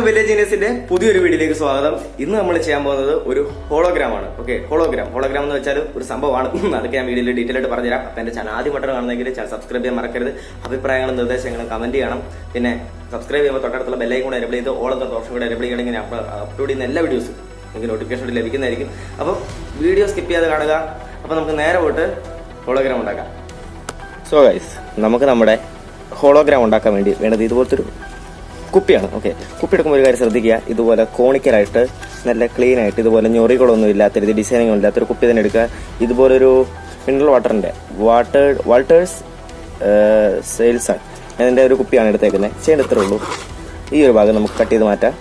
villagegeniusന്റെ പുതിയൊരു വീഡിയോയിലേക്ക് സ്വാഗതം. ഇന്ന് നമ്മൾ ചെയ്യാൻ പോകുന്നത് ഒരു ഹോളോഗ്രാം ആണ്. ഓക്കെ, ഹോളോഗ്രാം എന്ന് വെച്ചാൽ ഒരു സംഭവമാണ്. അതൊക്കെ ഞാൻ വീഡിയോയിൽ ഡീറ്റെയിൽ ആയിട്ട് പറഞ്ഞുതരാം. അപ്പൊ എന്റെ ചാനൽ ആദ്യമായിട്ട് കാണുന്നെങ്കിൽ ചാനൽ സബ്സ്ക്രൈബ് ചെയ്യാൻ മറക്കരുത്. അഭിപ്രായങ്ങളും നിർദ്ദേശങ്ങളും കമന്റ് ചെയ്യണം. പിന്നെ സബ്സ്ക്രൈബ് ചെയ്യുമ്പോൾ തൊട്ടടുത്തുള്ള ബെല്ലൈക്കൺ കൂടെ എനേബിൾ ചെയ്ത് ഓൾ എന്ന ഓപ്ഷൻ കൂടെ എനേബിൾ ചെയ്യണമെങ്കിൽ ഞാൻ അപ്ലോഡ് ചെയ്യുന്ന എല്ലാ വീഡിയോസും നിങ്ങൾക്ക് നോട്ടിഫിക്കേഷൻ ലഭിക്കുന്നതായിരിക്കും. അപ്പോൾ വീഡിയോ സ്കിപ്പ് ചെയ്യാതെ കാണുക. അപ്പോൾ നമുക്ക് നേരെ പോയിട്ട് ഹോളോഗ്രാം ഉണ്ടാക്കാം. സോ ഗൈസ്, നമുക്ക് നമ്മുടെ ഹോളോഗ്രാം ഉണ്ടാക്കാൻ വേണ്ടി വേണ്ടത് ഇതുപോലത്തെ ഒരു കുപ്പിയാണ്. ഓക്കെ, കുപ്പി എടുക്കുമ്പോൾ ഒരു കാര്യം ശ്രദ്ധിക്കുക, ഇതുപോലെ കോണിക്കലായിട്ട് നല്ല ക്ലീൻ ആയിട്ട് ഇതുപോലെ ഞൊറികളൊന്നും ഇല്ലാത്ത രീതി ഡിസൈനിങ് ഇല്ലാത്തൊരു കുപ്പി തന്നെ എടുക്കുക. ഇതുപോലൊരു മിനറൽ വാട്ടറിന്റെ വാൾട്ടേഴ്സ് സെയിൽസ് ആണ് അതിന്റെ ഒരു കുപ്പിയാണ് എടുത്തേക്കുന്നത്. ചെയ്യേണ്ടത്രേ ഉള്ളൂ. ഈ ഒരു ഭാഗം നമുക്ക് കട്ട് ചെയ്ത് മാറ്റാം.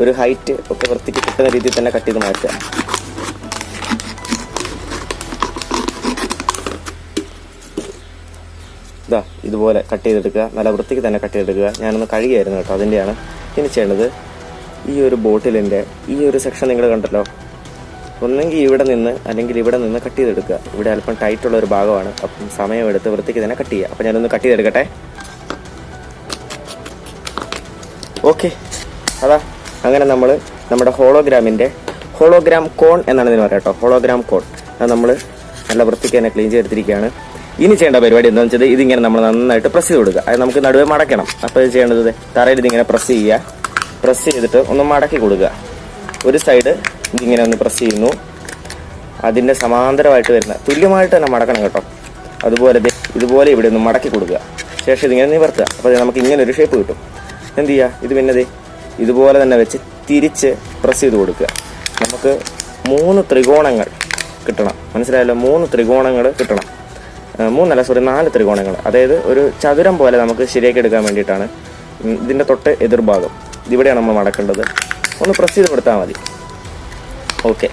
ഒരു ഹൈറ്റ് ഒക്കെ വൃത്തിക്ക് കിട്ടുന്ന രീതിയിൽ തന്നെ കട്ട് ചെയ്ത് മാറ്റാം. ഇതാ ഇതുപോലെ കട്ട് ചെയ്തെടുക്കുക. നല്ല വൃത്തിക്ക് തന്നെ കട്ട് ചെയ്തെടുക്കുക. ഞാനൊന്ന് കഴുകിയായിരുന്നു കേട്ടോ, അതിൻ്റെയാണ്. ഇനി ചെയ്യേണ്ടത് ഈ ഒരു ബോട്ടിലിൻ്റെ ഈ ഒരു സെക്ഷൻ നിങ്ങൾ കണ്ടല്ലോ, ഒന്നെങ്കിൽ ഇവിടെ നിന്ന് അല്ലെങ്കിൽ ഇവിടെ നിന്ന് കട്ട് ചെയ്തെടുക്കുക. ഇവിടെ അല്പം ടൈറ്റുള്ള ഒരു ഭാഗമാണ്, അപ്പം സമയമെടുത്ത് വൃത്തിക്ക് തന്നെ കട്ട് ചെയ്യുക. അപ്പം ഞാനൊന്ന് കട്ട് ചെയ്തെടുക്കട്ടെ. ഓക്കെ, അതാ അങ്ങനെ നമ്മൾ നമ്മുടെ ഹോളോഗ്രാം കോൺ എന്നാണ് ഇതിന് പറയാം കേട്ടോ, ഹോളോഗ്രാം കോൺ. അത് നമ്മൾ നല്ല വൃത്തിക്ക് തന്നെ ക്ലീൻ ചെയ്തെടുത്തിരിക്കുകയാണ്. ഇനി ചെയ്യേണ്ട പരിപാടി എന്താണെന്ന് വെച്ചാൽ ഇതിങ്ങനെ നമ്മൾ നന്നായിട്ട് പ്രസ് ചെയ്ത് കൊടുക്കുക. അത് നമുക്ക് നടുവേ മടക്കണം. അപ്പോൾ ഇത് ചെയ്യേണ്ടത് തറയിൽ ഇതിങ്ങനെ പ്രസ് ചെയ്യുക. പ്രസ് ചെയ്തിട്ട് ഒന്ന് മടക്കി കൊടുക്കുക. ഒരു സൈഡ് ഇതിങ്ങനെ ഒന്ന് പ്രസ് ചെയ്യുന്നു, അതിൻ്റെ സമാന്തരമായിട്ട് വരുന്ന തുല്യമായിട്ട് തന്നെ മടക്കണം കേട്ടോ. ഇതുപോലെ ഇവിടെ ഒന്ന് മടക്കി കൊടുക്കുക. ശേഷം ഇതിങ്ങനെ നിവർത്തുക. അപ്പോൾ നമുക്ക് ഇങ്ങനെ ഒരു ഷേപ്പ് കിട്ടും. എന്ത് ചെയ്യുക, ഇത് പിന്നെ ഇതുപോലെ തന്നെ വെച്ച് തിരിച്ച് പ്രസ് ചെയ്ത് കൊടുക്കുക. നമുക്ക് 3 ത്രികോണങ്ങൾ കിട്ടണം. മനസ്സിലായല്ലോ, 3 ത്രികോണങ്ങൾ കിട്ടണം. 4 ത്രികോണങ്ങൾ. അതായത് ഒരു ചതുരം പോലെ നമുക്ക് ശരിയാക്കി എടുക്കാൻ വേണ്ടിയിട്ടാണ്. ഇതിൻ്റെ തൊട്ട് എതിർഭാഗം ഇവിടെയാണ് നമ്മൾ മടക്കേണ്ടത്. ഒന്ന് പ്രസ് ചെയ്ത് കൊടുത്താൽ മതി. ഓക്കെ,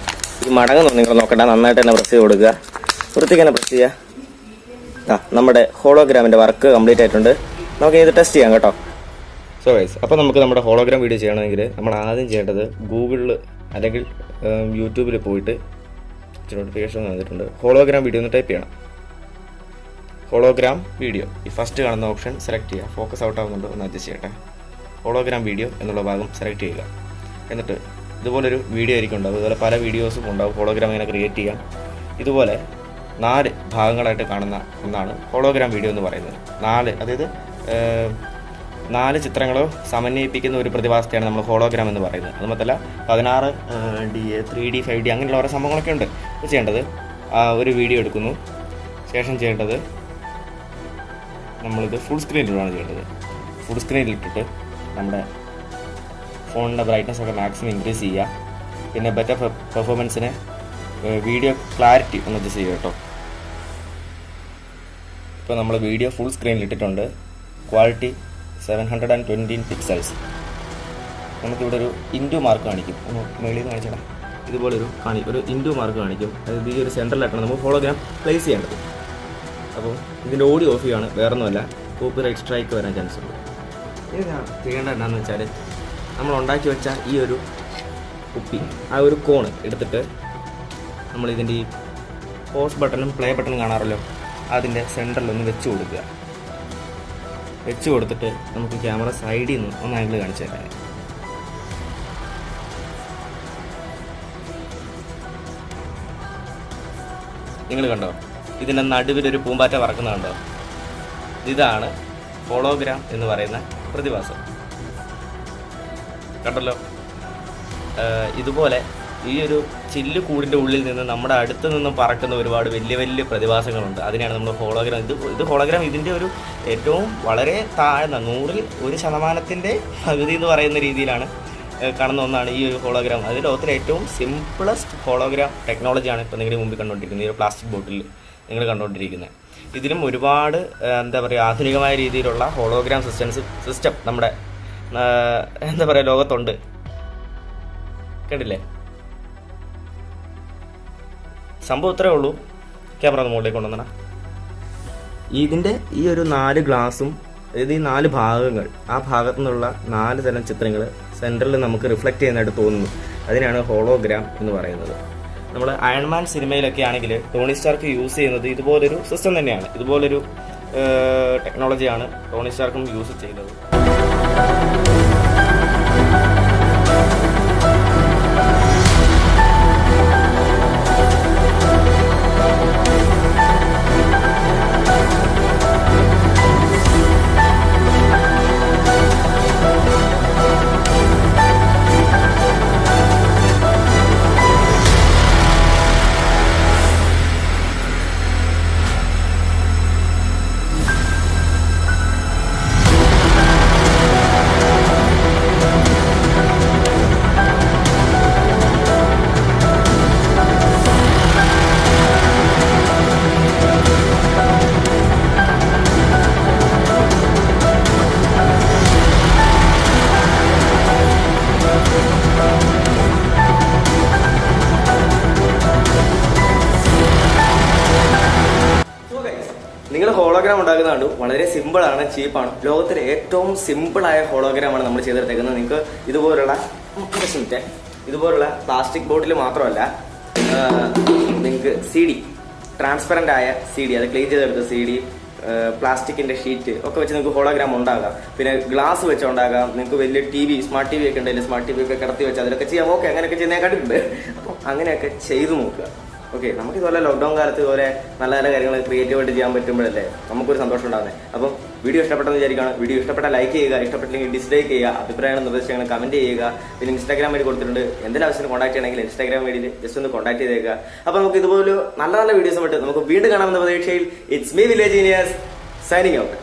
ഈ മടങ്ങുന്നു നിങ്ങൾ നോക്കണ്ട, നന്നായിട്ട് തന്നെ പ്രസ് ചെയ്ത് കൊടുക്കുക. വൃത്തിക്ക് തന്നെ പ്രസ് ചെയ്യുക. നമ്മുടെ ഹോളോഗ്രാമിൻ്റെ വർക്ക് കംപ്ലീറ്റ് ആയിട്ടുണ്ട്. നമുക്ക് ഇത് ടെസ്റ്റ് ചെയ്യാം കേട്ടോ. സോ ഗൈസ്, അപ്പോൾ നമുക്ക് നമ്മുടെ ഹോളോഗ്രാം വീഡിയോ ചെയ്യണമെങ്കിൽ നമ്മൾ ആദ്യം ചെയ്യേണ്ടത് ഗൂഗിളിൽ അല്ലെങ്കിൽ യൂട്യൂബിൽ പോയിട്ട് നോട്ടിഫിക്കേഷൻ വന്നിട്ടുണ്ട്, ഹോളോഗ്രാം വീഡിയോ ഒന്ന് ടൈപ്പ് ചെയ്യണം. ഹോളോഗ്രാം വീഡിയോ, ഈ ഫസ്റ്റ് കാണുന്ന ഓപ്ഷൻ സെലക്ട് ചെയ്യുക. ഫോക്കസ് ഔട്ട് ആവുന്നുണ്ട്, ഒന്ന് അഡ്ജസ്റ്റ് ചെയ്യട്ടെ. ഹോളോഗ്രാം വീഡിയോ എന്നുള്ള ഭാഗം സെലക്ട് ചെയ്യുക. എന്നിട്ട് ഇതുപോലൊരു വീഡിയോ ആയിരിക്കും ഉണ്ടാവും. അതുപോലെ പല വീഡിയോസും ഉണ്ടാവും. ഹോളോഗ്രാം ഇങ്ങനെ ക്രിയേറ്റ് ചെയ്യാം. ഇതുപോലെ 4 ഭാഗങ്ങളായിട്ട് കാണുന്ന ഒന്നാണ് ഹോളോഗ്രാം വീഡിയോ എന്ന് പറയുന്നത്. 4, അതായത് 4 ചിത്രങ്ങളോ സമന്വയിപ്പിക്കുന്ന ഒരു പ്രതിഭാസത്തെയാണ് നമ്മൾ ഹോളോഗ്രാം എന്ന് പറയുന്നത്. അത് മാത്രമല്ല 16D 3D 5D അങ്ങനെയുള്ള ഓരോ സംഭവങ്ങളൊക്കെ ഉണ്ട്. ഇത് ചെയ്യേണ്ടത് ഒരു വീഡിയോ എടുക്കുന്നു. ശേഷം ചെയ്യേണ്ടത് നമ്മളിത് ഫുൾ സ്ക്രീനിലാണ് ചെയ്യേണ്ടത്. ഫുൾ സ്ക്രീനിലിട്ടിട്ട് നമ്മുടെ ഫോണിൻ്റെ ബ്രൈറ്റ്നസ് ഒക്കെ മാക്സിമം ഇൻക്രീസ് ചെയ്യുക. പിന്നെ ബെറ്റർ പെർഫോമൻസിന് വീഡിയോ ക്ലാരിറ്റി ഒന്ന് അഡ്ജസ്റ്റ് ചെയ്യുക കേട്ടോ. ഇപ്പോൾ നമ്മൾ വീഡിയോ ഫുൾ സ്ക്രീനിലിട്ടിട്ടുണ്ട്. Quality 720 pixels. നമുക്കിവിടെ ഒരു ഇൻറ്റു മാർക്ക് കാണിക്കും. ഒന്ന് മേളിൽ നിന്ന് കാണിച്ചാൽ ഇതുപോലൊരു ഒരു ഇൻറ്റു മാർക്ക് കാണിക്കും. അതായത് ഈ ഒരു സെൻറ്ററിലായിട്ടാണ് നമുക്ക് ഹോളോഗ്രാം പ്ലേസ് ചെയ്യേണ്ടത്. അപ്പോൾ ഇതിൻ്റെ ഓഡിയോ ഓഫ് ചെയ്യുകയാണ്, വേറൊന്നുമല്ല, കോപ്പിറൈറ്റ് സ്ട്രൈക്ക് വരാൻ ചാൻസ് ഉണ്ട്. ഇത് ഞാൻ ചെയ്യേണ്ടത് എന്താണെന്ന് വെച്ചാൽ നമ്മൾ ഉണ്ടാക്കി വെച്ച ഈ ഒരു കുപ്പി, ആ ഒരു കോണ് എടുത്തിട്ട് നമ്മളിതിൻ്റെ ഈ പോസ് ബട്ടണും പ്ലേ ബട്ടണും കാണാറല്ലോ, അതിൻ്റെ സെൻറ്ററിലൊന്ന് വെച്ച് കൊടുക്കുക. വെച്ച് കൊടുത്തിട്ട് നമുക്ക് ക്യാമറ സൈഡിൽ നിന്ന് ഒന്ന് ആംഗിൾ കാണിച്ചു തരാം. നിങ്ങൾ കണ്ടോ, ഇതിൻ്റെ നടുവിലൊരു പൂമ്പാറ്റ പറക്കുന്നുണ്ടോ? ഇതാണ് ഹോളോഗ്രാം എന്ന് പറയുന്ന പ്രതിഭാസം. കണ്ടല്ലോ, ഇതുപോലെ ഈ ഒരു ചില്ലുകൂടിൻ്റെ ഉള്ളിൽ നിന്ന് നമ്മുടെ അടുത്ത് നിന്നും പറക്കുന്ന ഒരുപാട് വലിയ വലിയ പ്രതിഭാസങ്ങളുണ്ട്. അതിനെയാണ് നമ്മൾ ഹോളോഗ്രാം. ഇത് ഹോളോഗ്രാം ഇതിൻ്റെ ഒരു ഏറ്റവും വളരെ താഴ്ന്ന 100ൽ 1% പകുതി എന്ന് പറയുന്ന രീതിയിലാണ് കാണുന്ന ഒന്നാണ് ഈ ഒരു ഹോളോഗ്രാം. അതിൽ ലോകത്തിലെ ഏറ്റവും സിംപിളസ്റ്റ് ഹോളോഗ്രാം ടെക്നോളജിയാണ് ഇപ്പോൾ നിങ്ങളുടെ മുമ്പിൽ കണ്ടുകൊണ്ടിരിക്കുന്നത്. ഈ ഒരു പ്ലാസ്റ്റിക് ബോട്ടിൽ നിങ്ങൾ കണ്ടുകൊണ്ടിരിക്കുന്നത്. ഇതിലും ഒരുപാട് എന്താ പറയുക, ആധുനികമായ രീതിയിലുള്ള ഹോളോഗ്രാം സിസ്റ്റം നമ്മുടെ എന്താ പറയുക ലോകത്തുണ്ട്. കണ്ടില്ലേ, സംഭവം ഇത്രയേ ഉള്ളൂ. ക്യാമറ ഒന്ന് മുകളിലേക്ക് കൊണ്ടുവന്നടാ. ഇതിൻ്റെ ഈ ഒരു 4 ഗ്ലാസും, അതായത് ഈ 4 ഭാഗങ്ങൾ, ആ ഭാഗത്തു നിന്നുള്ള 4 തരം ചിത്രങ്ങൾ സെൻറ്ററിൽ നമുക്ക് റിഫ്ലക്റ്റ് ചെയ്യുന്നതായിട്ട് തോന്നുന്നു. അതിനാണ് ഹോളോഗ്രാം എന്ന് പറയുന്നത്. നമ്മൾ അയൺമാൻ സിനിമയിലൊക്കെ ആണെങ്കിൽ ടോണി സ്റ്റാർക്ക് യൂസ് ചെയ്യുന്നത് ഇതുപോലൊരു സിസ്റ്റം തന്നെയാണ്. ഇതുപോലൊരു ടെക്നോളജിയാണ് ടോണി സ്റ്റാർക്കും യൂസ് ചെയ്തത്. ഹോളോഗ്രാം ഉണ്ടാക്കുന്നതാണ് വളരെ സിമ്പിൾ ആണ്, ചീപ്പാണ്. ലോകത്തിലെ ഏറ്റവും സിമ്പിൾ ആയ ഹോളോഗ്രാമാണ് നമ്മൾ ചെയ്തെടുത്തേക്കുന്നത്. നിങ്ങൾക്ക് ഇതുപോലുള്ള പ്ലാസ്റ്റിക് ബോട്ടിൽ മാത്രമല്ല, നിങ്ങൾക്ക് CD, ട്രാൻസ്പെറന്റ് ആയ CD, അത് ക്ലീൻ ചെയ്തെടുത്ത CD, പ്ലാസ്റ്റിക്കിന്റെ ഷീറ്റ് ഒക്കെ വെച്ച് നിങ്ങൾക്ക് ഹോളോഗ്രാം ഉണ്ടാകാം. പിന്നെ ഗ്ലാസ് വെച്ച് ഉണ്ടാകാം. നിങ്ങൾക്ക് വലിയ TV, സ്മാർട്ട് TV ഒക്കെ ഉണ്ടെങ്കിൽ സ്മാർട്ട് TV ഒക്കെ കിടത്തി വെച്ച് അതിലൊക്കെ ചെയ്യാം. ഓക്കെ, അങ്ങനെയൊക്കെ ചെയ്യുന്ന കണ്ടിട്ടുണ്ട്. അപ്പം അങ്ങനെയൊക്കെ ചെയ്തു നോക്കുക. ഓക്കെ, നമുക്ക് ഇതുപോലെ ലോക്ക്ഡൌൺ കാലത്ത് ഇതുപോലെ നല്ല നല്ല കാര്യങ്ങൾ ക്രിയേറ്റീവായിട്ട് ചെയ്യാൻ പറ്റുമ്പോഴല്ലേ നമുക്കൊരു സന്തോഷം ഉണ്ടാകുന്നത്. അപ്പം വീഡിയോ ഇഷ്ടപ്പെട്ടെന്ന് വിചാരിക്കുകയാണ്. വീഡിയോ ഇഷ്ടപ്പെട്ടാൽ ലൈക്ക് ചെയ്യുക, ഇഷ്ടപ്പെട്ടില്ലെങ്കിൽ ഡിസ്ലൈക്ക് ചെയ്യുക, അഭിപ്രായങ്ങൾ നിർദ്ദേശങ്ങൾ കമന്റ് ചെയ്യുക. പിന്നെ ഇൻസ്റ്റാഗ്രാം വഴി കൊടുത്തിട്ടുണ്ട്. എന്തെങ്കിലും ആവശ്യത്തിന് കോൺടാക്ട് ചെയ്യണമെങ്കിൽ ഇൻസ്റ്റാഗ്രാം വഴിയിൽ ജസ്റ്റ് ഒന്ന് കോൺടാക്ട് ചെയ്തേക്കുക. അപ്പോൾ നമുക്ക് ഇതുപോലെ നല്ല നല്ല വീഡിയോസ് വിട്ട് നമുക്ക് വീണ്ടും കാണാമെന്ന പ്രതീക്ഷയിൽ it's me village genius signing out.